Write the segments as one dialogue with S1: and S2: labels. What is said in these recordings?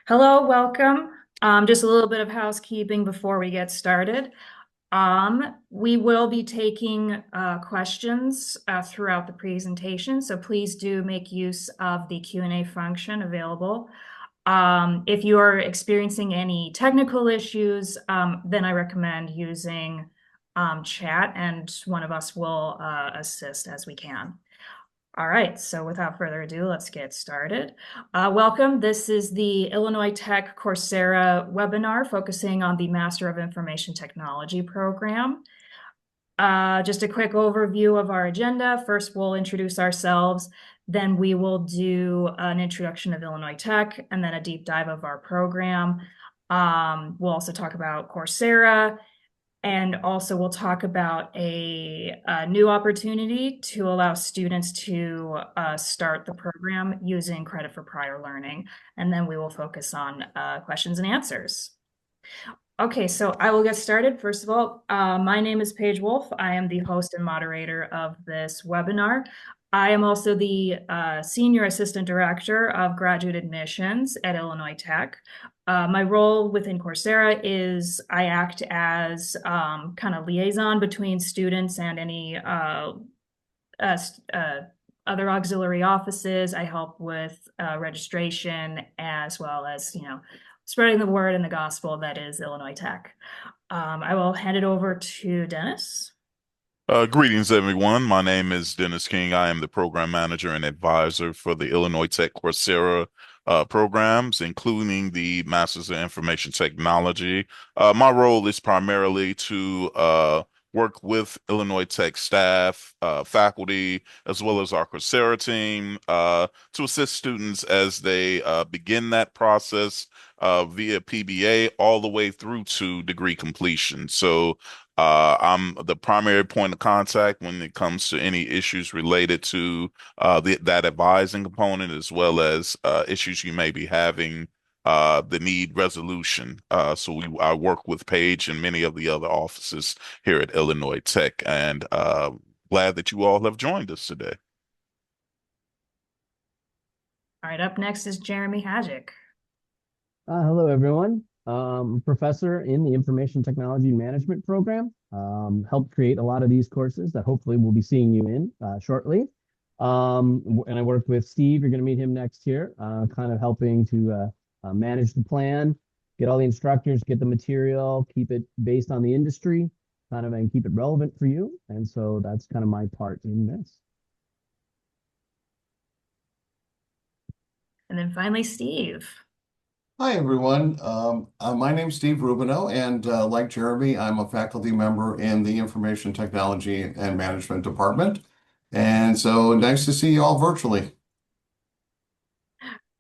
S1: Hello, welcome. Just a little bit of housekeeping before we get started. We will be taking questions throughout the presentation, so please do make use of the Q&A function available. If you are experiencing any technical issues, then I recommend using chat, and one of us will assist as we can. All right, so without further ado, let's get started. Welcome. This is the Illinois Tech Coursera webinar focusing on the Master of Information Technology program. Just a quick overview of our agenda. First, we'll introduce ourselves. Then we will do an introduction of Illinois Tech and then a deep dive of our program. We'll also talk about Coursera. And also we'll talk about a new opportunity to allow students to start the program using credit for prior learning. And then we will focus on questions and answers. Okay, so I will get started. First of all, my name is Paige Wolf. I am the host and moderator of this webinar. I am also the Senior Assistant Director of Graduate Admissions at Illinois Tech. My role within Coursera is I act as kind of liaison between students and any other auxiliary offices. I help with registration as well as, spreading the word and the gospel that is Illinois Tech. I will hand it over to Dennis.
S2: Greetings, everyone. My name is Dennis King. I am the program manager and advisor for the Illinois Tech Coursera programs, including the Masters of Information Technology. My role is primarily to work with Illinois Tech staff, faculty, as well as our Coursera team to assist students as they begin that process via PBA all the way through to degree completion. So I'm the primary point of contact when it comes to any issues related to that advising component, as well as issues you may be having that need resolution. I work with Paige and many of the other offices here at Illinois Tech, and glad that you all have joined us today.
S1: All right, up next is Jeremy Hajic.
S3: Hello, everyone. Professor in the Information Technology Management program. Helped create a lot of these courses that hopefully we'll be seeing you in shortly. And I worked with Steve. You're going to meet him next here, kind of helping to manage the plan, get all the instructors, get the material, keep it based on the industry, kind of, and keep it relevant for you. And so that's kind of my part in this.
S1: And then finally, Steve.
S4: Hi, everyone. My name's Steve Rubino, and like Jeremy, I'm a faculty member in the Information Technology and Management Department. And so nice to see you all virtually.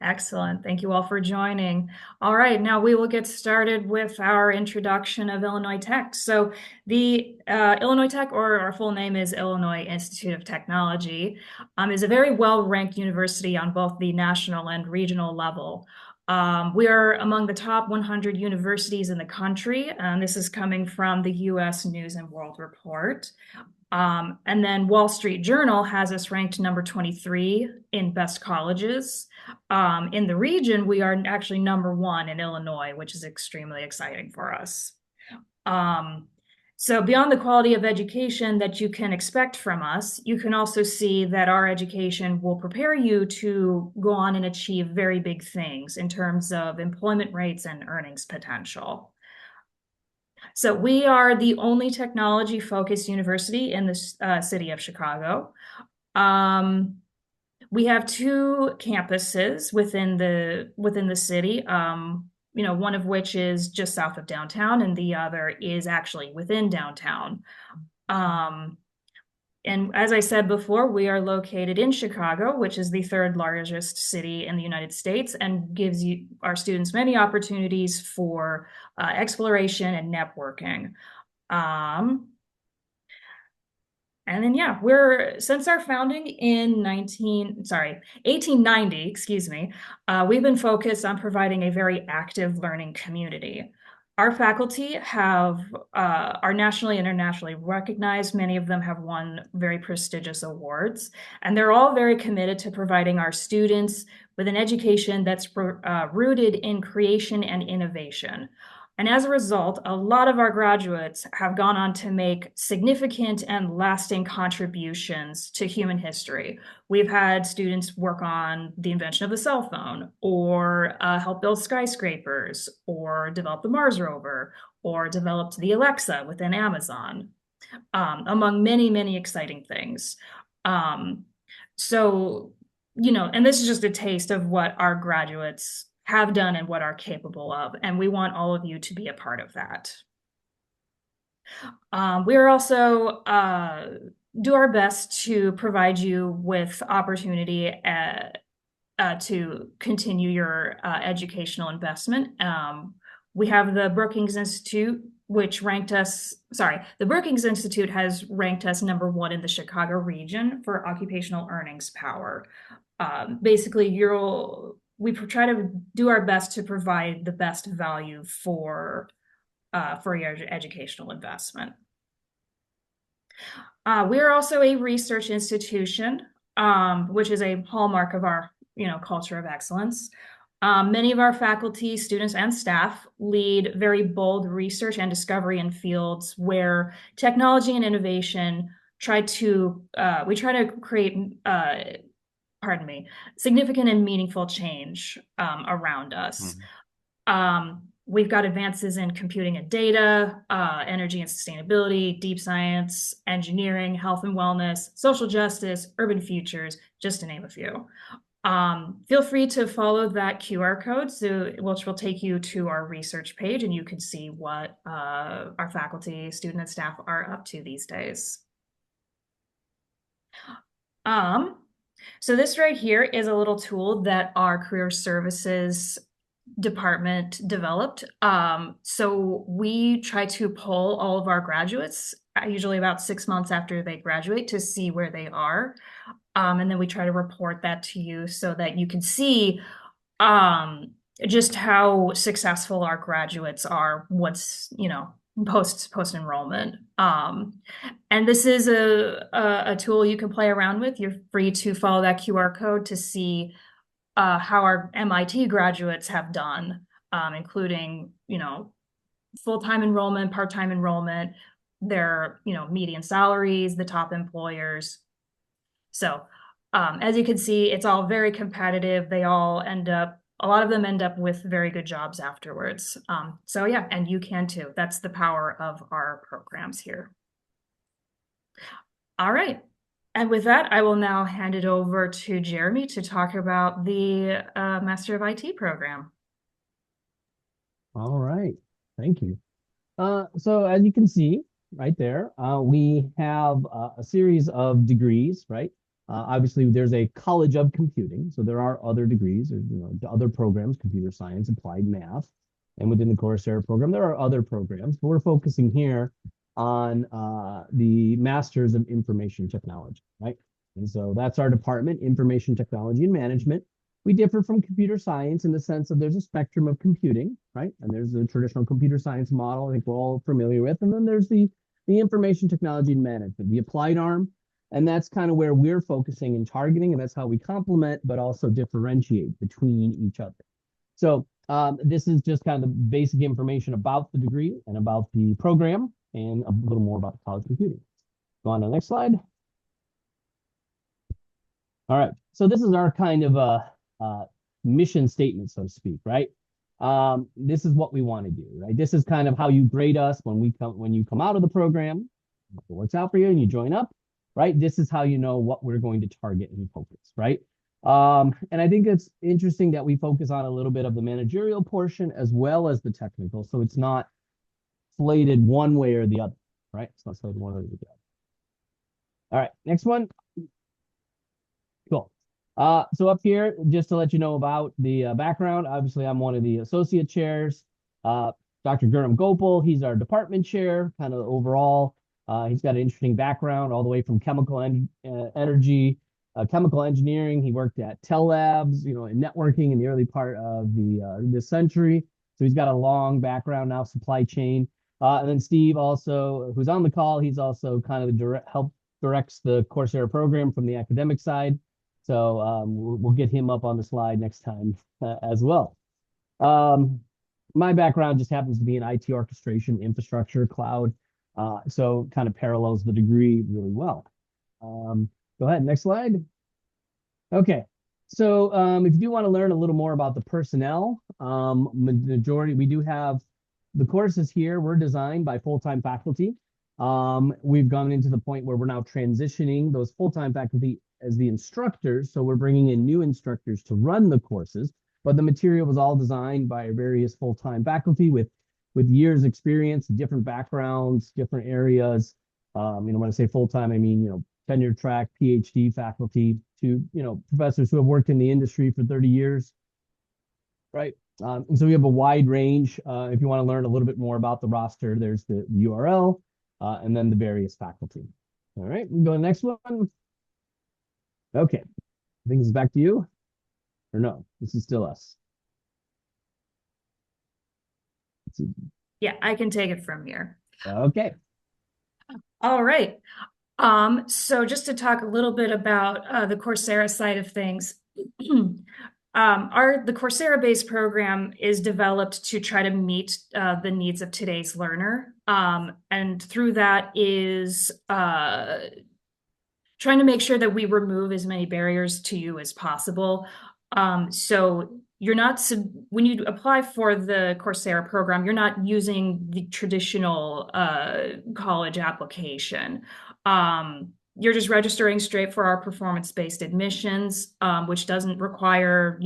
S1: Excellent. Thank you all for joining. All right, now we will get started with our introduction of Illinois Tech. So the Illinois Tech, or our full name is Illinois Institute of Technology, is a very well-ranked university on both the national and regional level. We are among the top 100 universities in the country, and this is coming from the U.S. News and World Report. And then Wall Street Journal has us ranked number 23 in best colleges. In the region, we are actually number 1 in Illinois, which is extremely exciting for us. So beyond the quality of education that you can expect from us, you can also see that our education will prepare you to go on and achieve very big things in terms of employment rates and earnings potential. So we are the only technology-focused university in the city of Chicago. We have 2 campuses within the city. One of which is just south of downtown, and the other is actually within downtown. And as I said before, we are located in Chicago, which is the 3rd largest city in the United States, and gives our students many opportunities for exploration and networking. And then, yeah, since our founding in 1890, excuse me, we've been focused on providing a very active learning community. Our faculty are nationally and internationally recognized. Many of them have won very prestigious awards, and they're all very committed to providing our students with an education that's rooted in creation and innovation. And as a result, a lot of our graduates have gone on to make significant and lasting contributions to human history. We've had students work on the invention of the cell phone, or help build skyscrapers, or develop the Mars rover, or developed the Alexa within Amazon, among many, many exciting things. So, and this is just a taste of what our graduates have done and what are capable of, and we want all of you to be a part of that. We are also do our best to provide you with opportunity to continue your educational investment. We have the Brookings Institute, which ranked us, the Brookings Institute has ranked us #1 in the Chicago region for occupational earnings power. Basically, we try to do our best to provide the best value for your educational investment. We are also a research institution, which is a hallmark of our culture of excellence. Many of our faculty, students, and staff lead very bold research and discovery in fields where technology and innovation we try to create significant and meaningful change around us. We've got advances in computing and data, energy and sustainability, deep science, engineering, health and wellness, social justice, urban futures, just to name a few. Feel free to follow that QR code, which will take you to our research page, and you can see what our faculty, student, and staff are up to these days. So this right here is a little tool that our career services department developed. So we try to poll all of our graduates, usually about 6 months after they graduate, to see where they are. And then we try to report that to you so that you can see just how successful our graduates are once, post enrollment. And this is a tool you can play around with. You're free to follow that QR code to see how our MIT graduates have done, including, full-time enrollment, part-time enrollment, their, median salaries, the top employers. So as you can see, it's all very competitive. A lot of them end up with very good jobs afterwards. So yeah, and you can too. That's the power of our programs here. All right. And with that, I will now hand it over to Jeremy to talk about the Master of IT program.
S3: All right, thank you. So as you can see right there, we have a series of degrees, right? Obviously, there's a College of Computing, so there are other degrees, or other programs, computer science, applied math, and within the Coursera program, there are other programs, but we're focusing here on the Masters of Information Technology, right? And so that's our department, Information Technology and Management. We differ from computer science in the sense that there's a spectrum of computing, right? And there's the traditional computer science model I think we're all familiar with. And then there's the Information Technology and Management, the applied arm. And that's kind of where we're focusing and targeting, and that's how we complement, but also differentiate between each other. So this is just kind of the basic information about the degree and about the program, and a little more about college computing. Go on to the next slide. All right, so this is our kind of mission statement, so to speak, right? This is what we want to do, right? This is kind of how you grade us when you come out of the program. If it works out for you and you join up, right? This is how you know what we're going to target and focus, right? And I think it's interesting that we focus on a little bit of the managerial portion as well as the technical, so it's not slated one way or the other, right? It's not slated one way or the other. All right, next one. Cool. So up here, just to let you know about the background, obviously I'm one of the associate chairs. Dr. Gurram Gopal, he's our department chair, kind of overall. He's got an interesting background all the way from chemical energy, chemical engineering. He worked at Tel Labs, in networking in the early part of this century. So he's got a long background now, supply chain. And then Steve also, who's on the call, he's also kind of directs the Coursera program from the academic side. So we'll get him up on the slide next time as well. Um, my background just happens to be in IT orchestration, infrastructure, cloud. So kind of parallels the degree really well. Go ahead, next slide. Okay. So if you do want to learn a little more about the personnel, majority, we do have the courses here were designed by full-time faculty. We've gone into the point where we're now transitioning those full-time faculty as the instructors. So we're bringing in new instructors to run the courses, but the material was all designed by various full-time faculty with years experience, different backgrounds, different areas. When I say full-time, I mean, tenure track, PhD faculty to, professors who have worked in the industry for 30 years, right? And so we have a wide range. If you want to learn a little bit more about the roster, there's the URL and then the various faculty. All right, we can go to the next one. Okay, I think this is back to you. Or no, this is still us.
S1: Yeah, I can take it from here.
S3: Okay.
S1: All right. So just to talk a little bit about the Coursera side of things, the Coursera-based program is developed to try to meet the needs of today's learner, and through that is trying to make sure that we remove as many barriers to you as possible. So you're not, when you apply for the Coursera program, you're not using the traditional college application. You're just registering straight for our performance-based admissions, which doesn't require,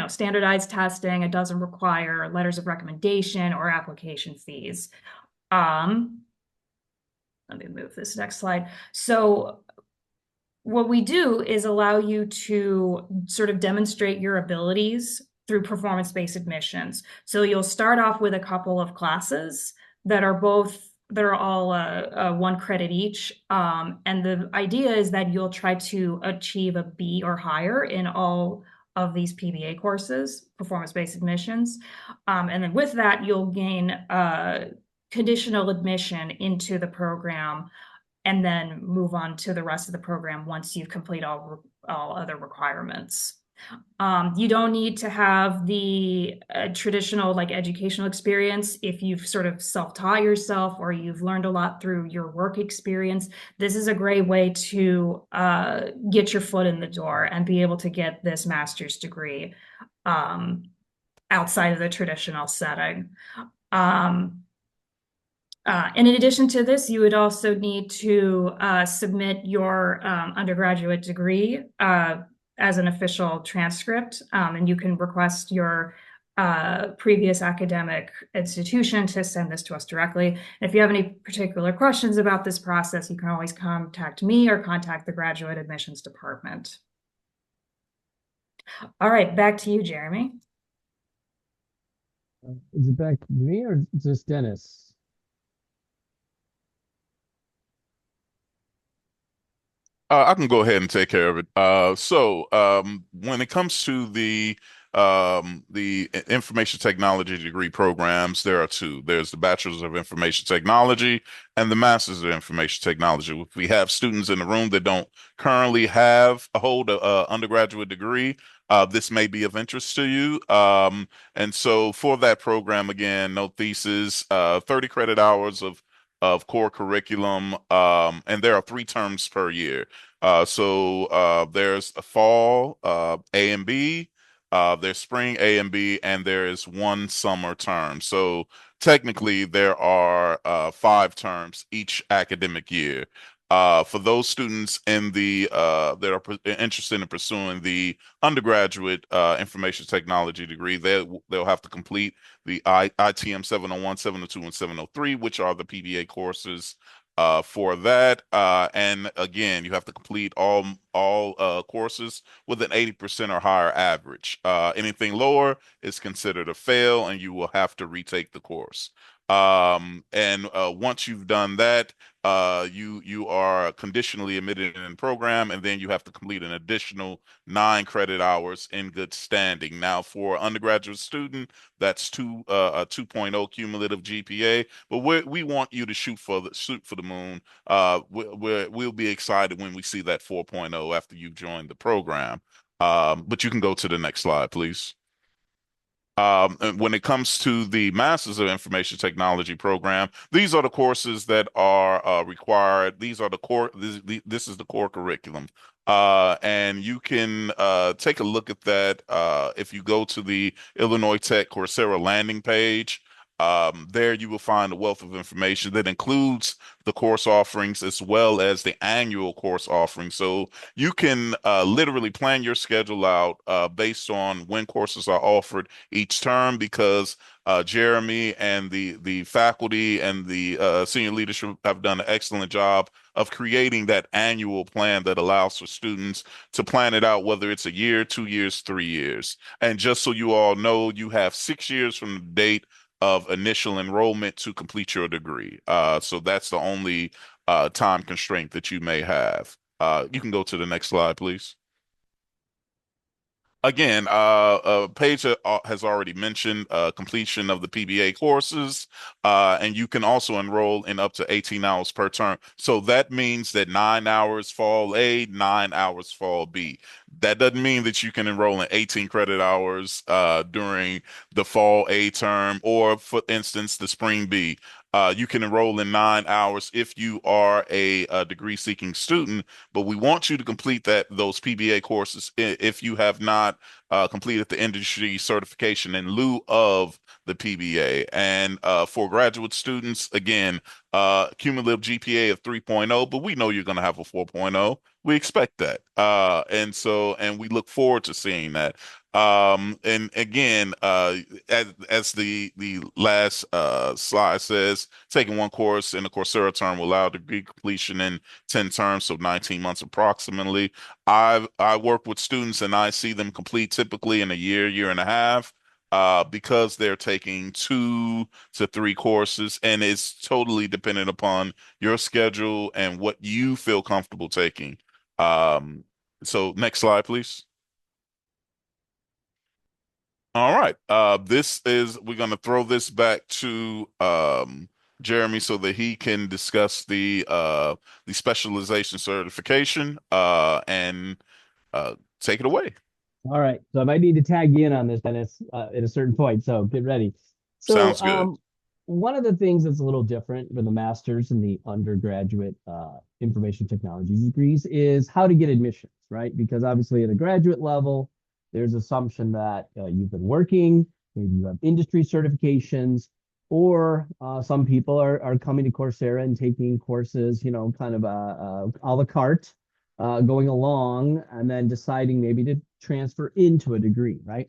S1: standardized testing. It doesn't require letters of recommendation or application fees. Let me move this next slide. So what we do is allow you to sort of demonstrate your abilities through performance-based admissions. So you'll start off with a couple of classes that are all 1 credit each. And the idea is that you'll try to achieve a B or higher in all of these PBA courses, performance-based admissions. And then with that, you'll gain conditional admission into the program and then move on to the rest of the program once you complete all other requirements. You don't need to have the traditional educational experience if you've sort of self-taught yourself or you've learned a lot through your work experience. This is a great way to get your foot in the door and be able to get this master's degree outside of the traditional setting. In addition to this, you would also need to submit your undergraduate degree as an official transcript, and you can request your previous academic institution to send this to us directly. And if you have any particular questions about this process, you can always contact me or contact the graduate admissions department. All right, back to you, Jeremy.
S3: Is it back to me or is this Dennis?
S2: I can go ahead and take care of it. When it comes to the information technology degree programs, there are 2. There's the Bachelor's of Information Technology and the Master's of Information Technology. If we have students in the room that don't currently hold a undergraduate degree, this may be of interest to you. And so for that program, again, no thesis, 30 credit hours of core curriculum, and there are 3 terms per year. There's a fall A and B, there's spring A and B, and there is 1 summer term. So technically, there are 5 terms each academic year. For those students that are interested in pursuing the undergraduate information technology degree, they'll have to complete the ITM 701, 702, and 703, which are the PBA courses for that. And again, you have to complete all courses with an 80% or higher average. Anything lower is considered a fail, and you will have to retake the course. And once you've done that, you are conditionally admitted in the program, and then you have to complete an additional 9 credit hours in good standing. Now, for undergraduate student, that's a 2.0 cumulative GPA, but we want you to shoot for the moon. We'll be excited when we see that 4.0 after you've joined the program. But you can go to the next slide, please. And when it comes to the Masters of Information Technology program, these are the courses that are required. These are the core. This is the core curriculum. And you can take a look at that if you go to the Illinois Tech Coursera landing page. There you will find a wealth of information that includes the course offerings as well as the annual course offerings. So you can literally plan your schedule out based on when courses are offered each term, because Jeremy and the faculty and the senior leadership have done an excellent job of creating that annual plan that allows for students to plan it out, whether it's a year, 2 years, 3 years. And just so you all know, you have 6 years from the date of initial enrollment to complete your degree. So that's the only time constraint that you may have. You can go to the next slide, please. Again, Paige has already mentioned completion of the PBA courses, and you can also enroll in up to 18 hours per term. So that means that 9 hours fall A, 9 hours fall B. That doesn't mean that you can enroll in 18 credit hours during the fall A term, or, for instance, the spring B. You can enroll in 9 hours if you are a degree-seeking student, but we want you to complete those PBA courses if you have not completed the industry certification in lieu of the PBA. And for graduate students, again, cumulative GPA of 3.0, but we know you're going to have a 4.0. We expect that. And we look forward to seeing that. And again, as the last slide says, taking one course in the Coursera term will allow degree completion in 10 terms, so 19 months approximately. I work with students and I see them complete typically in a year, year and a half, because they're taking 2 to 3 courses, and it's totally dependent upon your schedule and what you feel comfortable taking. So next slide, please. All right. We're going to throw this back to Jeremy so that he can discuss the specialization certification and take it away.
S3: All right. So I might need to tag you in on this, Dennis, at a certain point. So get ready. So
S2: Sounds good.
S3: One of the things that's a little different for the master's and the undergraduate information technology degrees is how to get admissions, right? Because obviously at a graduate level, there's assumption that you've been working, maybe you have industry certifications, or some people are coming to Coursera and taking courses, kind of a la carte, going along, and then deciding maybe to transfer into a degree, right?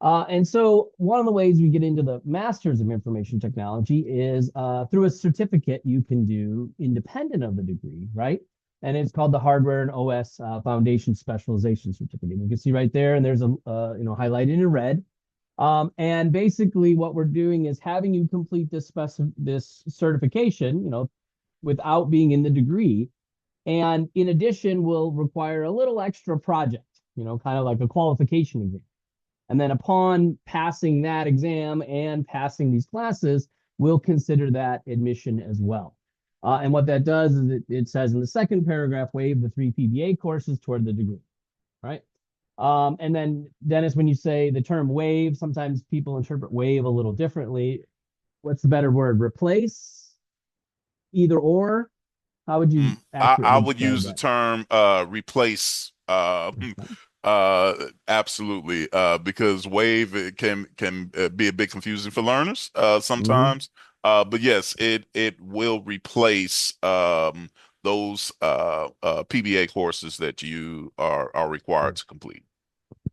S3: And so one of the ways we get into the Masters of Information Technology is through a certificate you can do independent of the degree, right? And it's called the Hardware and OS Foundation Specialization Certificate. You can see right there, and there's a highlighted in red. And basically, what we're doing is having you complete this certification, without being in the degree. And in addition, we'll require a little extra project, kind of like a qualification exam. And then upon passing that exam and passing these classes, we'll consider that admission as well. And what that does is it says in the second paragraph, waive the 3 PBA courses toward the degree, right? And then, Dennis, when you say the term waive, sometimes people interpret waive a little differently. What's the better word? Replace? Either or? How would you
S2: I
S3: accurately
S2: would
S3: describe
S2: use the
S3: that?
S2: term replace. Absolutely. Because wave, it can be a bit confusing for learners
S3: Mhm.
S2: sometimes. But yes, it will replace those PBA courses that you are required to complete.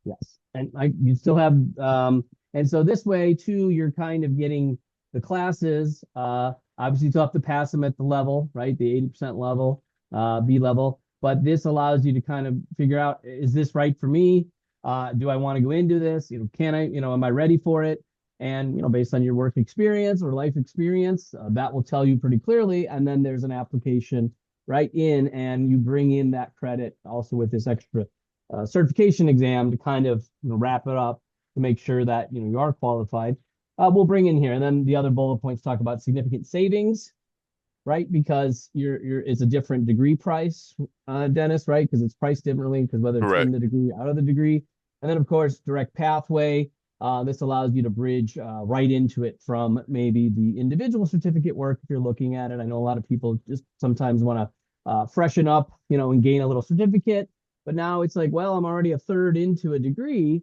S3: Yes. And you still have, and so this way too, you're kind of getting the classes. Obviously, you still have to pass them at the level, right? The 80% level, B level. But this allows you to kind of figure out, is this right for me? Do I want to go into this? Can I, am I ready for it? And, based on your work experience or life experience, that will tell you pretty clearly. And then there's an application right in, and you bring in that credit also with this extra certification exam to kind of wrap it up to make sure that you are qualified. We'll bring in here, and then the other bullet points talk about significant savings, right? Because it's a different degree price, Dennis, right? Because it's priced differently, because whether it's in
S2: Correct.
S3: the degree, out of the degree. And then, of course, direct pathway. This allows you to bridge right into it from maybe the individual certificate work if you're looking at it. I know a lot of people just sometimes want to freshen up, and gain a little certificate. But now it's like, well, I'm already a third into a degree.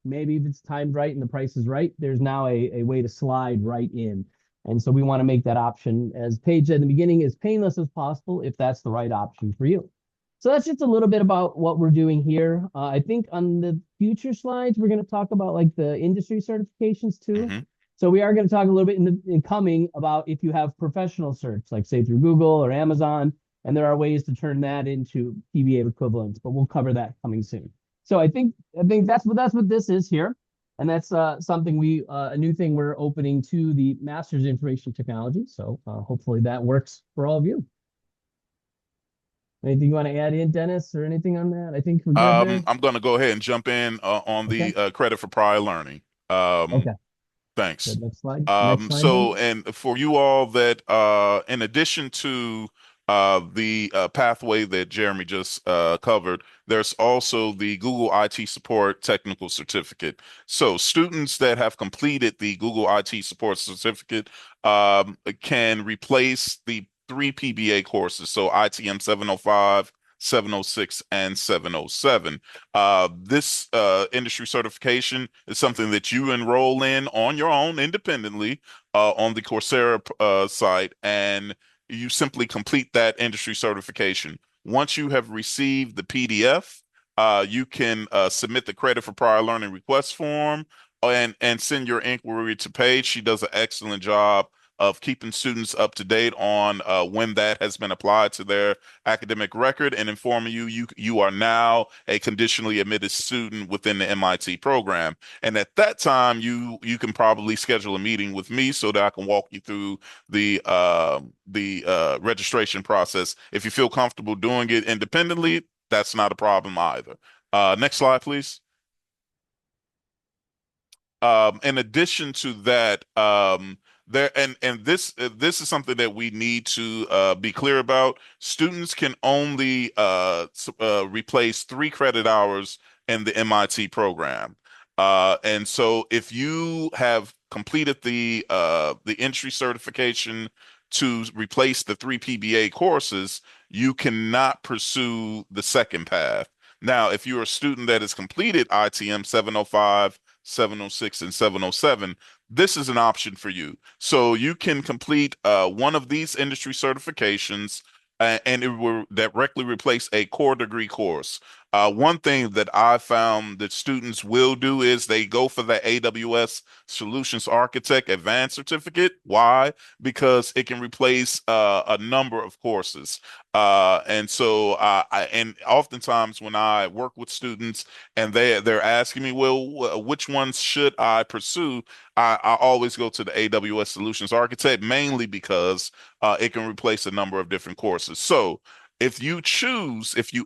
S3: Maybe if it's timed right and the price is right, there's now a way to slide right in. And so we want to make that option, as Paige said in the beginning, as painless as possible if that's the right option for you. So that's just a little bit about what we're doing here. I think on the future slides, we're going to talk about like the industry certifications too.
S2: Mm-hmm.
S3: So we are going to talk a little bit in coming about if you have professional certs, like say through Google or Amazon, and there are ways to turn that into PBA equivalents, but we'll cover that coming soon. So I think that's what this is here. And that's something a new thing we're opening to the Masters in Information Technology. So hopefully that works for all of you. Anything you want to add in, Dennis, or anything on that? I think we're good there.
S2: I'm going to go ahead and jump in on
S3: Okay.
S2: the credit for prior learning.
S3: Okay.
S2: Thanks.
S3: Good. Next slide. Next slide,
S2: So,
S3: please.
S2: and for you all that, in addition to the pathway that Jeremy just covered, there's also the Google IT Support Technical Certificate. So, students that have completed the Google IT Support Certificate can replace the three PBA courses. So, ITM 705, 706, and 707. This industry certification is something that you enroll in on your own independently on the Coursera site, and you simply complete that industry certification. Once you have received the PDF, you can submit the credit for prior learning request form and send your inquiry to Paige. She does an excellent job of keeping students up to date on when that has been applied to their academic record and informing you are now a conditionally admitted student within the MIT program. And at that time, you can probably schedule a meeting with me so that I can walk you through the registration process. If you feel comfortable doing it independently, that's not a problem either. Next slide, please. In addition to that, this is something that we need to be clear about. Students can only replace 3 credit hours in the MIT program. And so if you have completed the entry certification to replace the 3 PBA courses, you cannot pursue the second path. Now, if you're a student that has completed ITM 705, 706, and 707, this is an option for you. So you can complete one of these industry certifications and it will directly replace a core degree course. One thing that I found that students will do is they go for the AWS Solutions Architect Advanced Certificate. Why? Because it can replace a number of courses. And oftentimes when I work with students and they're asking me, well, which ones should I pursue? I always go to the AWS Solutions Architect, mainly because it can replace a number of different courses. So if you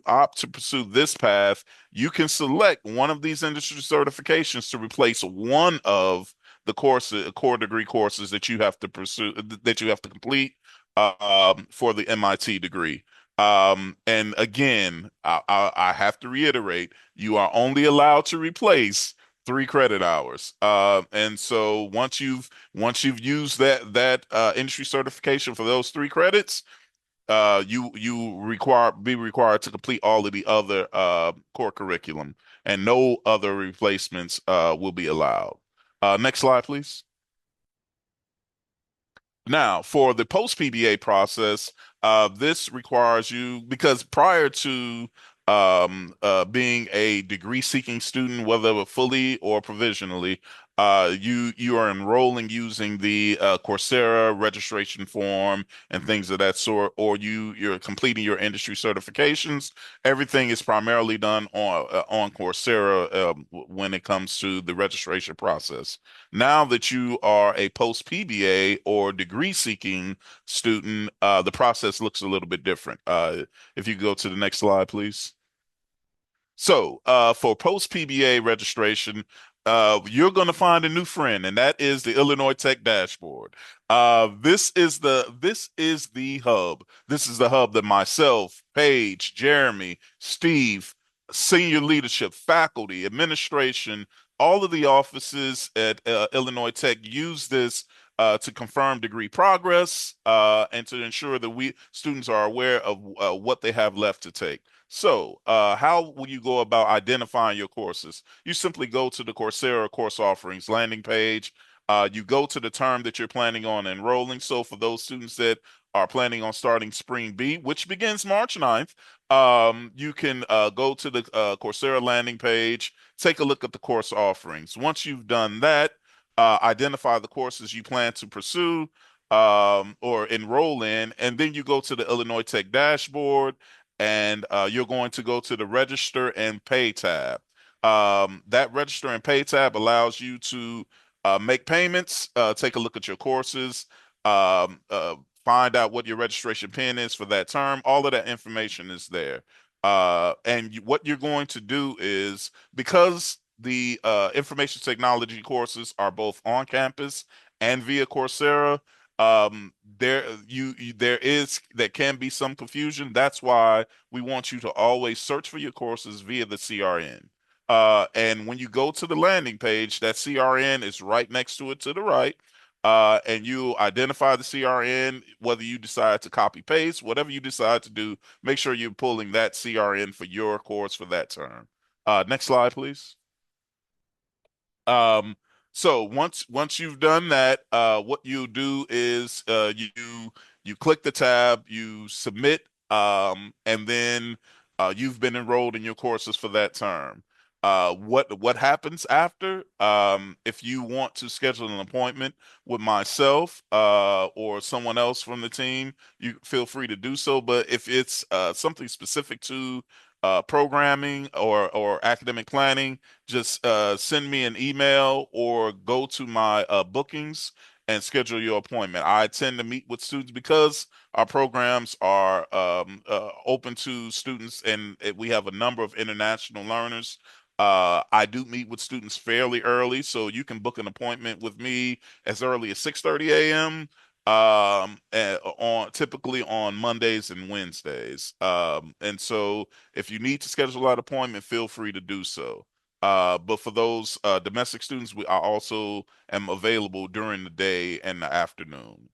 S2: opt to pursue this path, you can select one of these industry certifications to replace one of the core degree courses that you have to pursue, that you have to complete for the MIT degree. And again, I have to reiterate, you are only allowed to replace 3 credit hours. And so once you've used that industry certification for those 3 credits, be required to complete all of the other core curriculum, and no other replacements will be allowed. Next slide, please. Now, for the post PBA process, this requires you, because prior to being a degree seeking student, whether fully or provisionally, You are enrolling using the Coursera registration form and things of that sort, or you're completing your industry certifications. Everything is primarily done on Coursera when it comes to the registration process. Now that you are a post PBA or degree seeking student, the process looks a little bit different. If you go to the next slide, please. So, for post PBA registration, you're going to find a new friend, and that is the Illinois Tech dashboard. This is the hub. This is the hub that myself, Paige, Jeremy, Steve, senior leadership, faculty, administration, all of the offices at Illinois Tech use this to confirm degree progress and to ensure that we students are aware of what they have left to take. So, how will you go about identifying your courses? You simply go to the Coursera course offerings landing page. You go to the term that you're planning on enrolling. So, for those students that are planning on starting Spring B, which begins March 9th, you can go to the Coursera landing page, take a look at the course offerings. Once you've done that, identify the courses you plan to pursue or enroll in, and then you go to the Illinois Tech dashboard and you're going to go to the register and pay tab. That register and pay tab allows you to make payments, take a look at your courses, um, uh, find out what your registration pin is for that term. All of that information is there. What you're going to do is because the information technology courses are both on campus and via Coursera, there can be some confusion. That's why we want you to always search for your courses via the CRN. And when you go to the landing page, that CRN is right next to it to the right. And you identify the CRN, whether you decide to copy paste, whatever you decide to do, make sure you're pulling that CRN for your course for that term. Next slide, please. Um, so once you've done that, what you do is you click the tab, you submit, and then you've been enrolled in your courses for that term. What happens after? If you want to schedule an appointment with myself or someone else from the team, you feel free to do so. But if it's something specific to programming or academic planning, just send me an email or go to my bookings and schedule your appointment. I tend to meet with students because our programs are open to students and we have a number of international learners. I do meet with students fairly early, so you can book an appointment with me as early as 6:30 a.m. On typically on Mondays and Wednesdays. And so if you need to schedule that appointment, feel free to do so. But for those domestic students, I also am available during the day and the afternoon.